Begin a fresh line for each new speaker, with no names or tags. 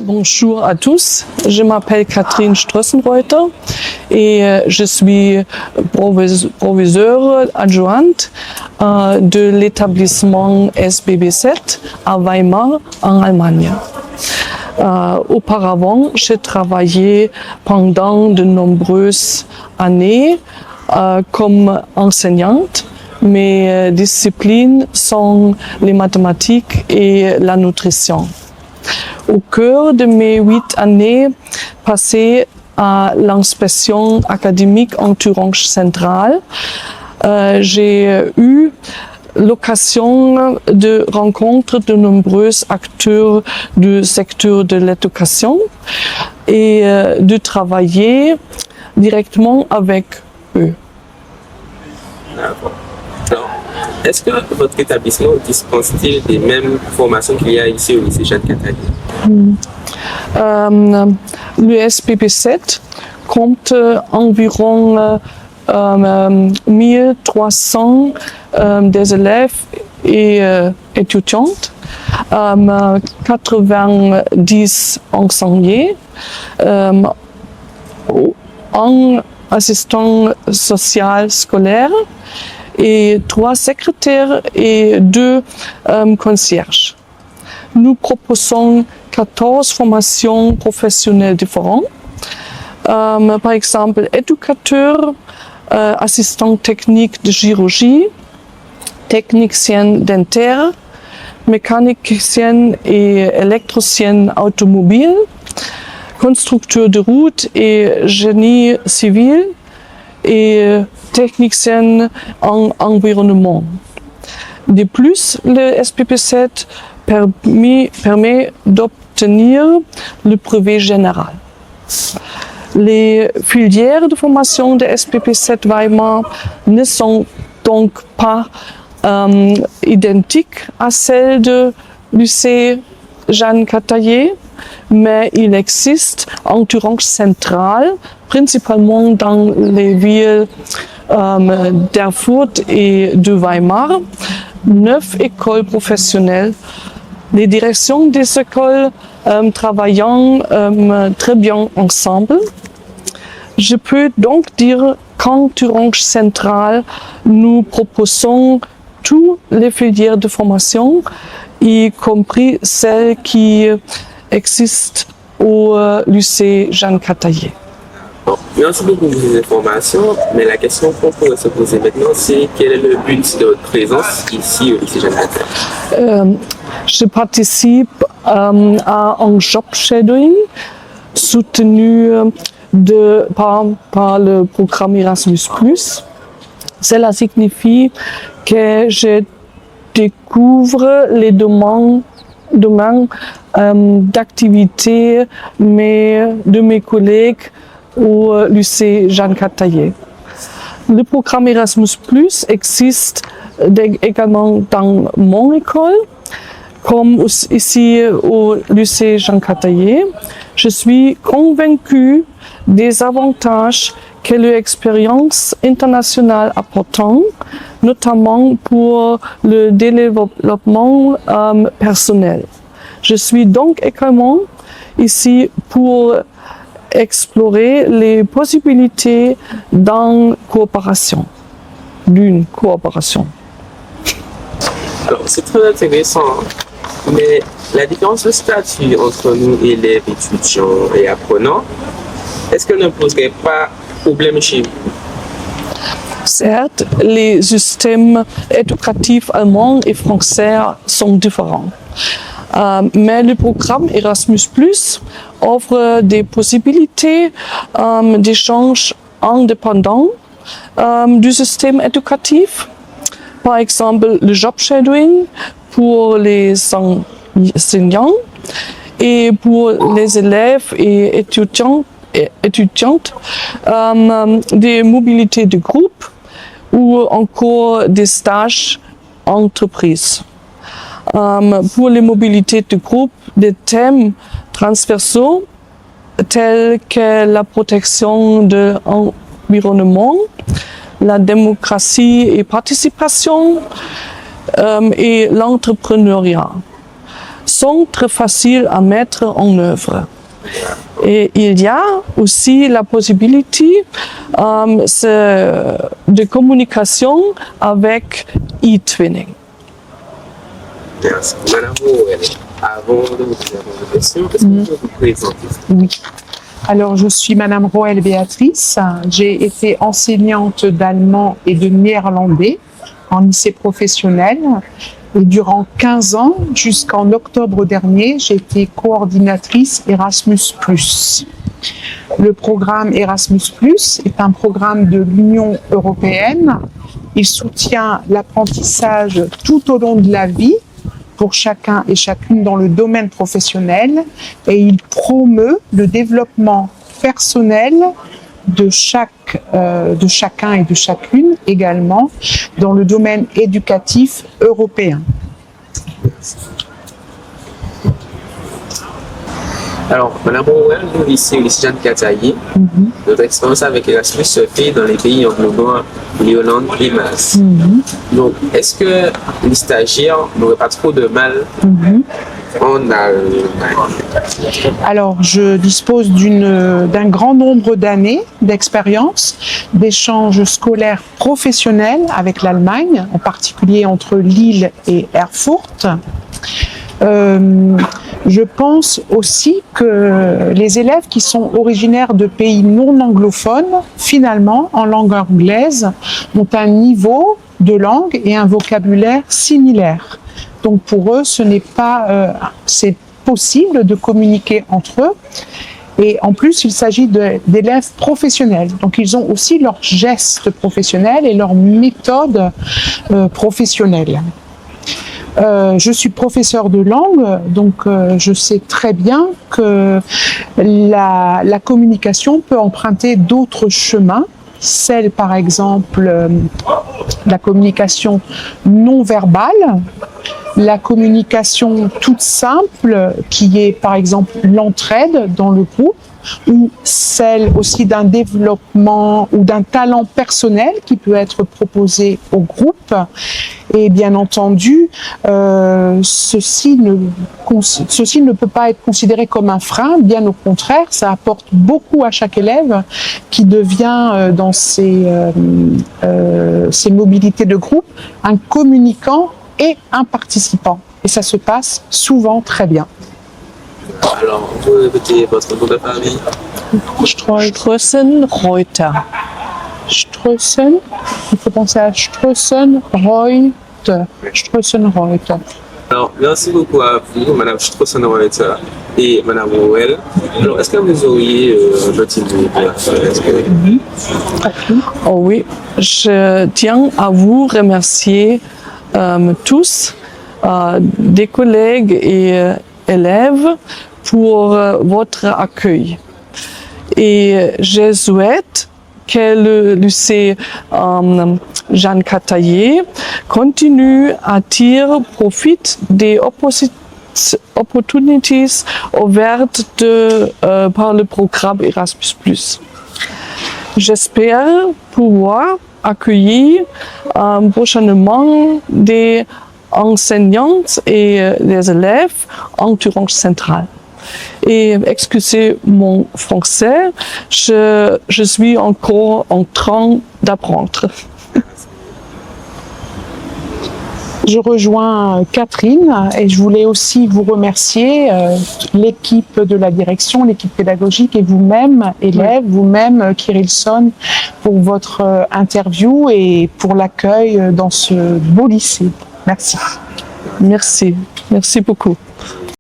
Bonjour à tous, je m'appelle Catherine Strossenreuter et je suis proviseure adjointe de l'établissement SBB7 à Weimar en Allemagne. Auparavant, j'ai travaillé pendant de nombreuses années comme enseignante. Mes disciplines sont les mathématiques et la nutrition. Au cœur de mes 8 années passées à l'inspection académique en Thuringe centrale, j'ai eu l'occasion de rencontrer de nombreux acteurs du secteur de l'éducation et de travailler directement avec eux.
Alors, est-ce que votre établissement dispense-t-il des mêmes formations qu'il y a ici au lycée Jeanne Cataillé?
Le SBB7 compte environ 1300 des élèves et étudiantes, 90 enseignants, un assistant social scolaire et 3 secrétaires et 2 concierges. Nous proposons 14 formations professionnelles différentes. Par exemple, éducateur, assistant technique de chirurgie, technicien dentaire, mécanicien et électricien automobile, constructeur de route et génie civil et technicien en environnement. De plus, le SBB7 permet d'obtenir le brevet général. Les filières de formation de SBB7 Weimar ne sont donc pas identiques à celles du lycée Jeanne Cataillé, mais il existe en Thuringe centrale, principalement dans les villes d'Erfurt et de Weimar, 9 écoles professionnelles. Les directions des écoles travaillent très bien ensemble. Je peux donc dire qu'en Thuringe centrale, nous proposons toutes les filières de formation, y compris celles qui existent au lycée Jeanne Cataillé.
Merci beaucoup pour ces informations, mais la question qu'on pourrait se poser maintenant, c'est quel est le but de votre présence ici au lycée Jeanne Cataillé?
Je participe à un job shadowing soutenu par le programme Erasmus+. Cela signifie que je découvre les domaines d'activité de mes collègues au lycée Jeanne Cataillé. Le programme Erasmus+ existe également dans mon école, comme ici au lycée Jeanne Cataillé. Je suis convaincue des avantages que l'expérience internationale apporte, notamment pour le développement personnel. Je suis donc également ici pour explorer les possibilités d'une coopération.
Alors, c'est très intéressant, mais la différence de statut entre nous, élèves, étudiants et apprenants, est-ce qu'elle ne poserait pas problème chez vous?
Certes, les systèmes éducatifs allemands et français sont différents. Mais le programme Erasmus+ offre des possibilités d'échange indépendants du système éducatif. Par exemple, le job shadowing pour les enseignants et pour les élèves et étudiantes, des mobilités de groupe ou encore des stages entreprises. Pour les mobilités de groupe, des thèmes transversaux tels que la protection de l'environnement, la démocratie et participation et l'entrepreneuriat. sont très faciles à mettre en œuvre. Et il y a aussi la possibilité de communication avec e-twinning.
Merci. Madame Roel, avant de vous poser la question, est-ce que vous pouvez vous présenter?
Oui. Alors, je suis Madame Roel Béatrice. J'ai été enseignante d'allemand et de néerlandais en lycée professionnel. Et durant 15 ans, jusqu'en octobre dernier, j'ai été coordinatrice Erasmus+. Le programme Erasmus+, est un programme de l'Union européenne. Il soutient l'apprentissage tout au long de la vie pour chacun et chacune dans le domaine professionnel et il promeut le développement personnel de chacun et de chacune également dans le domaine éducatif européen.
Alors, Madame Roel, nous ici au lycée Jeanne Cataillé, notre expérience avec Erasmus se fait dans les pays englobant l'Irlande et Malte. Donc, est-ce que les stagiaires n'auraient pas trop de mal en Allemagne?
Alors, je dispose d'un grand nombre d'années d'expérience, d'échanges scolaires professionnels avec l'Allemagne, en particulier entre Lille et Erfurt. Je pense aussi que les élèves qui sont originaires de pays non anglophones, finalement, en langue anglaise, ont un niveau de langue et un vocabulaire similaire. Donc pour eux, c'est possible de communiquer entre eux. Et en plus, il s'agit d'élèves professionnels. Donc ils ont aussi leurs gestes professionnels et leurs méthodes professionnelles. Je suis professeur de langue, donc je sais très bien que la communication peut emprunter d'autres chemins, celle par exemple la communication non verbale, la communication toute simple qui est par exemple l'entraide dans le groupe, ou celle aussi d'un développement ou d'un talent personnel qui peut être proposé au groupe. Et bien entendu, ceci ne peut pas être considéré comme un frein, bien au contraire, ça apporte beaucoup à chaque élève qui devient dans ses mobilités de groupe un communicant et un participant. Et ça se passe souvent très bien.
Alors, vous pouvez répéter votre nom de famille?
Strössen-Reuter.
Strössen, il faut penser à Strössen-Reuter. Strössen-Reuter.
Alors, merci beaucoup à vous, Madame Strössen-Reuter et Madame Roel. Alors, est-ce que vous auriez un petit mot à faire?
Oh oui, je tiens à vous remercier tous, des collègues et élèves, pour votre accueil. Et je souhaite que le lycée Jeanne Cataillé continue à tirer profit des opportunités offertes par le programme Erasmus+. J'espère pouvoir accueillir prochainement des enseignantes et des élèves en Thuringe centrale. Et excusez mon français, je suis encore en train d'apprendre.
Je rejoins Catherine et je voulais aussi vous remercier, l'équipe de la direction, l'équipe pédagogique et vous-même, élèves, vous-même, Kirilson, pour votre interview et pour l'accueil dans ce beau lycée. Merci.
Merci beaucoup.